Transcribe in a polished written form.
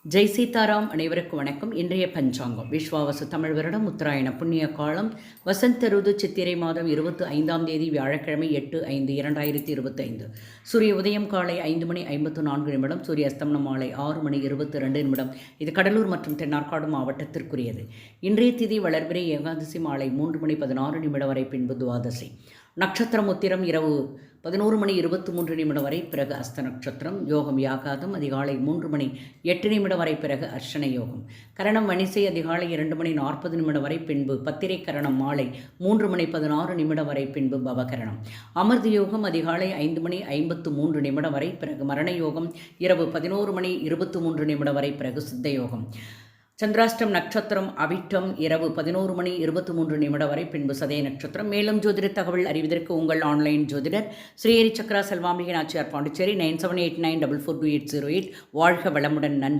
ஜெய் சீதாராம். அனைவருக்கும் வணக்கம். இன்றைய பஞ்சாங்கம் விஸ்வாவசு தமிழ் வருடம் உத்தராயண புண்ணிய காலம் வசந்த ருது சித்திரை மாதம் 25ஆம் தேதி வியாழக்கிழமை 8/5/2025. சூரிய உதயம் காலை 5:54. சூரிய அஸ்தமனம் மாலை 6:22. இது கடலூர் மற்றும் தென்னார்காடு மாவட்டத்திற்குரியது. இன்றைய திதி வளர்பிறை ஏகாதசி மாலை 3:16 வரை, பின்பு துவாதசி. நட்சத்திரம் உத்திரம் இரவு 11:23 வரை, பிறகு அஸ்த நட்சத்திரம். யோகம் யாகாதம் அதிகாலை 3:08 வரை, பிறகு அர்ச்சனை யோகம். கரணம் வணிசை அதிகாலை 2:40 வரை, பின்பு பத்திரை கரணம் மாலை 3:16 வரை, பின்பு பவகரணம். அமிர்த யோகம் அதிகாலை 5:53 வரை, பிறகு மரண யோகம் இரவு 11:23 வரை, பிறகு சித்த யோகம். சந்திராஷ்டம் நட்சத்திரம் அவிட்டம் இரவு 11:23 வரை, பின்பு சதய நட்சத்திரம். மேலும் ஜோதிட தகவல் அறிவதற்கு உங்கள் ஆன்லைன் ஜோதிடர் ஸ்ரீஹரி சக்கரா செல்வாம்பிகை நாச்சியார், பாண்டிச்சேரி 9789442808. வாழ்க வளமுடன். நன்றி.